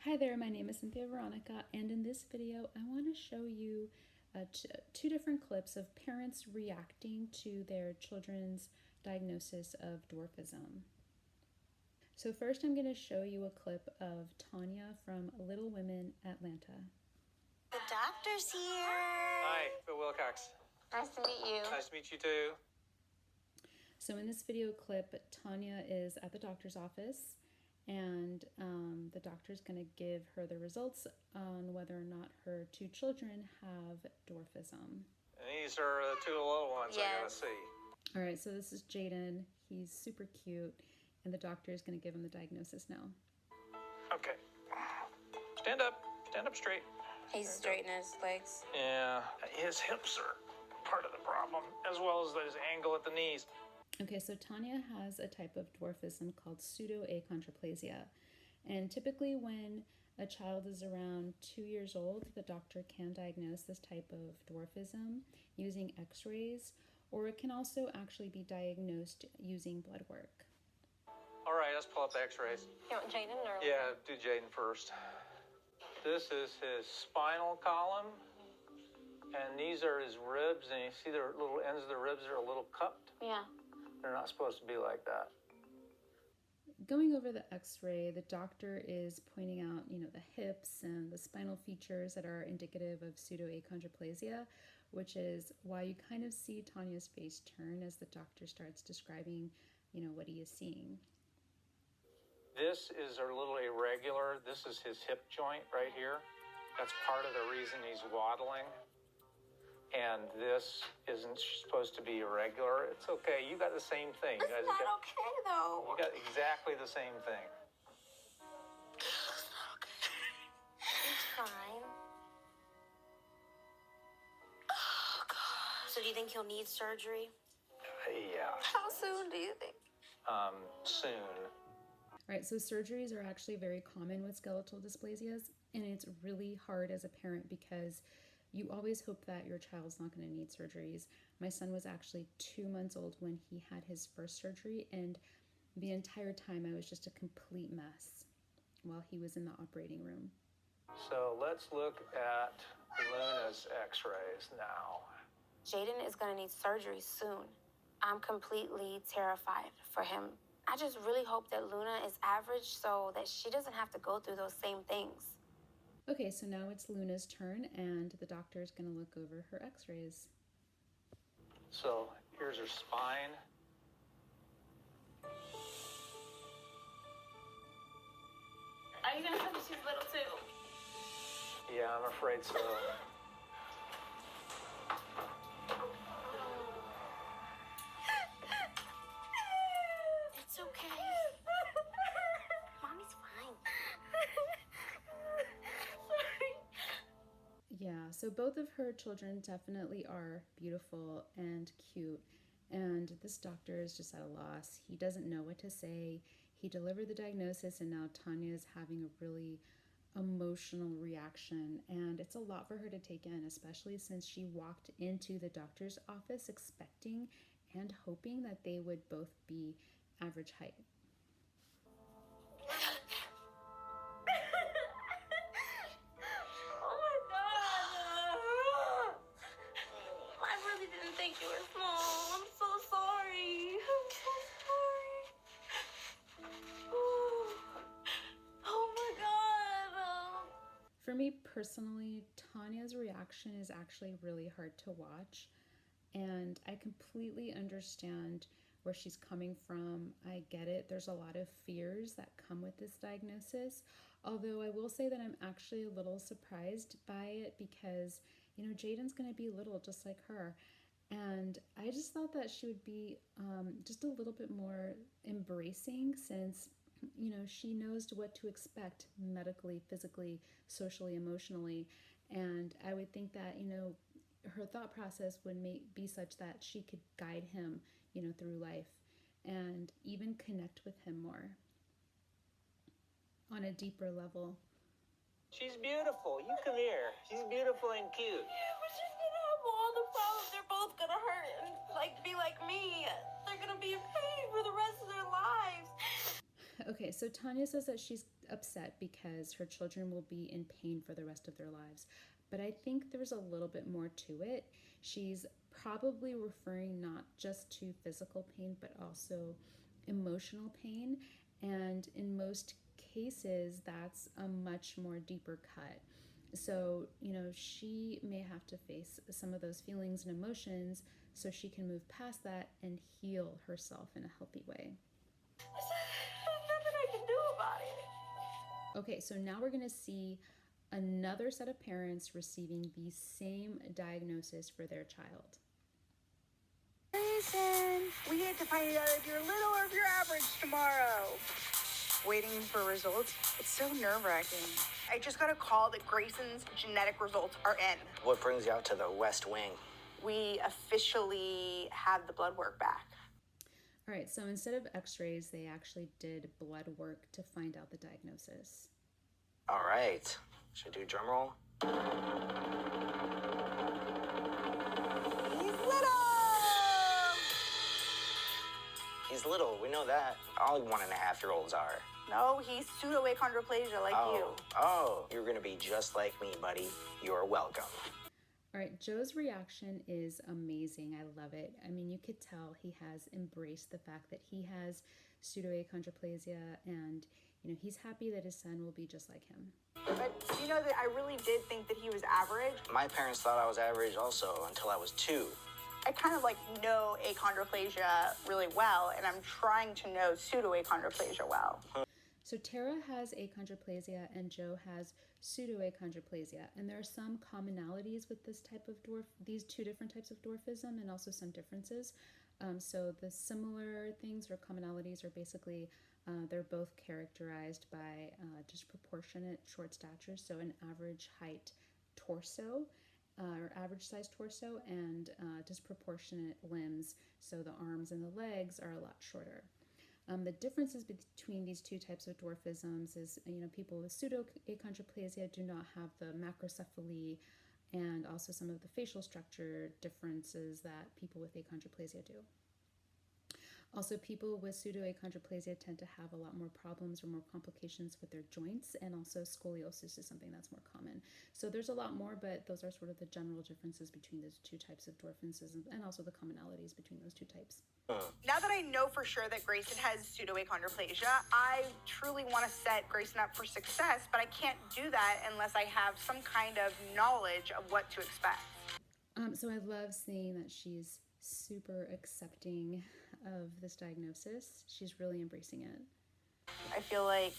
Hi there, my name is Cynthia Veronica, and in this video I want to show you two different clips of parents reacting to their children's diagnosis of dwarfism. So first I'm going to show you a clip of Tanya from Little Women, Atlanta. The doctor's here. Hi, Bill Wilcox. Nice to meet you. Nice to meet you too. So in this video clip, Tanya is at the doctor's office, and the doctor's going to give her the results on whether or not her two children have dwarfism. And these are the two little ones I gotta see. All right, so this is Jaden. He's super cute, and the doctor is going to give him the diagnosis now. Okay. Stand up straight. He's straightening his legs. Yeah, his hips are part of the problem, as well as his angle at the knees. Okay, so Tanya has a type of dwarfism called pseudoachondroplasia. And typically when a child is around 2 years old, the doctor can diagnose this type of dwarfism using x-rays, or it can also actually be diagnosed using blood work. All right, let's pull up the x-rays. You want Jaden or? Yeah, do Jaden first. This is his spinal column, and these are his ribs, and you see the little ends of the ribs are a little cupped. Yeah. They're not supposed to be like that. Going over the x-ray, the doctor is pointing out, the hips and the spinal features that are indicative of pseudoachondroplasia, which is why you kind of see Tanya's face turn as the doctor starts describing, what he is seeing. This is a little irregular. This is his hip joint right here. That's part of the reason he's waddling. And this isn't supposed to be irregular. It's okay. You got the same thing. It's not okay, though. You got exactly the same thing. It's not okay. It's fine. Oh, God. So do you think he'll need surgery? Yeah. How soon do you think? Soon. Right, so surgeries are actually very common with skeletal dysplasias, and it's really hard as a parent because you always hope that your child's not going to need surgeries. My son was actually 2 months old when he had his first surgery, and the entire time I was just a complete mess while he was in the operating room. So let's look at Luna's x-rays now. Jaden is going to need surgery soon. I'm completely terrified for him. I just really hope that Luna is average so that she doesn't have to go through those same things. Okay, so now it's Luna's turn, and the doctor is going to look over her x-rays. So here's her spine. Are you going to tell me she's little too? Yeah, I'm afraid so. It's okay. Mommy's fine. Yeah, so both of her children definitely are beautiful and cute, and this doctor is just at a loss. He doesn't know what to say. He delivered the diagnosis, and now Tanya is having a really emotional reaction, and it's a lot for her to take in, especially since she walked into the doctor's office expecting and hoping that they would both be average height. You were small. I'm so sorry. I'm so sorry. Oh my God. For me personally, Tanya's reaction is actually really hard to watch, and I completely understand where she's coming from. I get it. There's a lot of fears that come with this diagnosis, although I will say that I'm actually a little surprised by it because, Jaden's going to be little just like her. And I just thought that she would be just a little bit more embracing since, she knows what to expect medically, physically, socially, emotionally. And I would think that, her thought process would be such that she could guide him, through life and even connect with him more on a deeper level. She's beautiful. You come here. She's beautiful and cute. Yeah, but she's gonna have all the problems. They're both gonna hurt and be like me. They're gonna be in pain for the rest of their lives. Okay, so Tanya says that she's upset because her children will be in pain for the rest of their lives. But I think there's a little bit more to it. She's probably referring not just to physical pain, but also emotional pain. And in most cases, that's a much more deeper cut. So, she may have to face some of those feelings and emotions so she can move past that and heal herself in a healthy way. There's nothing I can do about it. Okay, so now we're going to see another set of parents receiving the same diagnosis for their child. Grayson, we need to find out if you're little or if you're average tomorrow. Waiting for results? It's so nerve-wracking. I just got a call that Grayson's genetic results are in. What brings you out to the West Wing? We officially have the blood work back. All right, so instead of x-rays, they actually did blood work to find out the diagnosis. All right. Should I do a drum roll? He's little! He's little, we know that. All 1.5-year-olds are. No, he's pseudoachondroplasia like you. Oh, you're gonna be just like me, buddy. You're welcome. All right, Joe's reaction is amazing. I love it. I mean, you could tell he has embraced the fact that he has pseudoachondroplasia, and he's happy that his son will be just like him. But you know that I really did think that he was average. My parents thought I was average also until I was 2. I kind of know achondroplasia really well, and I'm trying to know pseudoachondroplasia well. So Terra has achondroplasia and Joe has pseudoachondroplasia, and there are some commonalities with these two different types of dwarfism, and also some differences. So the similar things or commonalities are basically they're both characterized by disproportionate short stature, so an average height torso or average size torso, and disproportionate limbs, so the arms and the legs are a lot shorter. The differences between these two types of dwarfisms is, people with pseudoachondroplasia do not have the macrocephaly and also some of the facial structure differences that people with achondroplasia do. Also, people with pseudoachondroplasia tend to have a lot more problems or more complications with their joints, and also scoliosis is something that's more common. So there's a lot more, but those are sort of the general differences between those two types of dwarfism, and also the commonalities between those two types. Now that I know for sure that Grayson has pseudoachondroplasia, I truly want to set Grayson up for success, but I can't do that unless I have some kind of knowledge of what to expect. So I love seeing that she's super accepting of this diagnosis. She's really embracing it. I feel like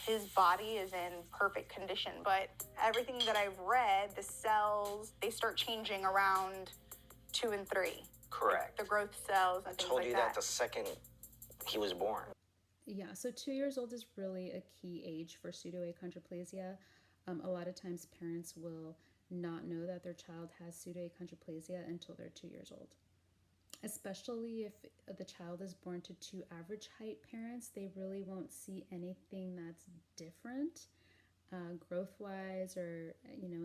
his body is in perfect condition, but everything that I've read, the cells, they start changing around 2 and 3. Correct. Like the growth cells and things like that. I told you that the second he was born. Yeah, so 2 years old is really a key age for pseudoachondroplasia. A lot of times parents will not know that their child has pseudoachondroplasia until they're 2 years old. Especially if the child is born to 2 average height parents, they really won't see anything that's different growth-wise or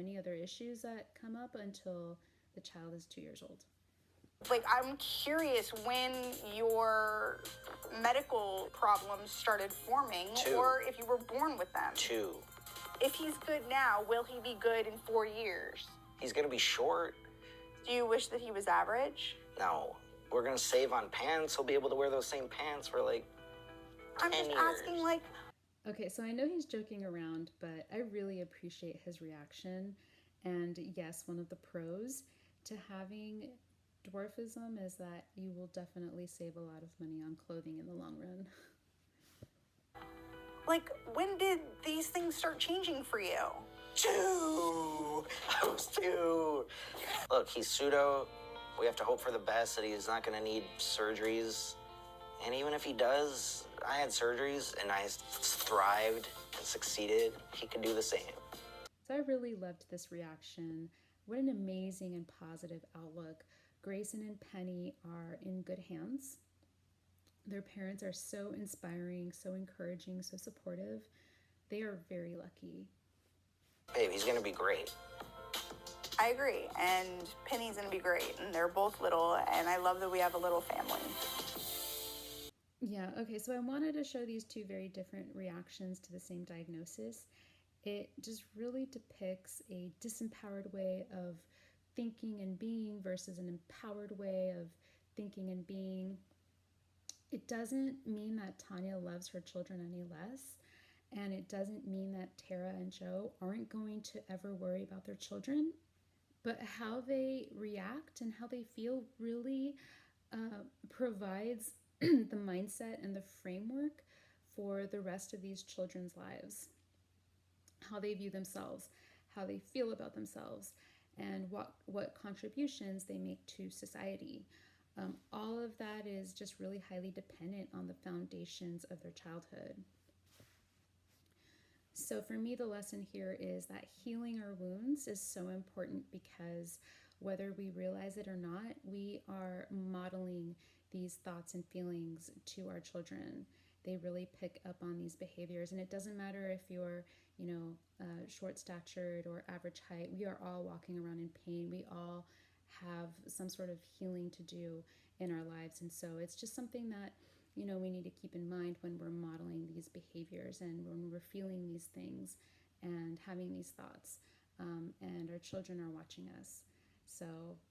any other issues that come up until the child is 2 years old. I'm curious when your medical problems started forming. 2. Or if you were born with them. 2. If he's good now, will he be good in 4 years? He's gonna be short. Do you wish that he was average? No. We're gonna save on pants. He'll be able to wear those same pants for 10 I'm just years. asking Okay, so I know he's joking around, but I really appreciate his reaction. And yes, one of the pros to having dwarfism is that you will definitely save a lot of money on clothing in the long run. When did these things start changing for you? 2. I was 2. Look, he's pseudo. We have to hope for the best that he's not gonna need surgeries. And even if he does, I had surgeries and I thrived and succeeded. He could do the same. So I really loved this reaction. What an amazing and positive outlook. Grayson and Penny are in good hands. Their parents are so inspiring, so encouraging, so supportive. They are very lucky. Babe, he's gonna be great. I agree, and Penny's gonna be great, and they're both little, and I love that we have a little family. Yeah, okay, so I wanted to show these two very different reactions to the same diagnosis. It just really depicts a disempowered way of thinking and being versus an empowered way of thinking and being. It doesn't mean that Tanya loves her children any less, and it doesn't mean that Terra and Joe aren't going to ever worry about their children, but how they react and how they feel really provides the mindset and the framework for the rest of these children's lives. How they view themselves, how they feel about themselves, and what contributions they make to society. All of that is just really highly dependent on the foundations of their childhood. So for me, the lesson here is that healing our wounds is so important, because whether we realize it or not, we are modeling these thoughts and feelings to our children. They really pick up on these behaviors, and it doesn't matter if you're, short statured or average height. We are all walking around in pain. We all have some sort of healing to do in our lives, and so it's just something that we need to keep in mind when we're modeling these behaviors and when we're feeling these things and having these thoughts. And our children are watching us. So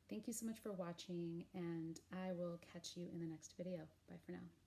thank you so much for watching, and I will catch you in the next video. Bye for now.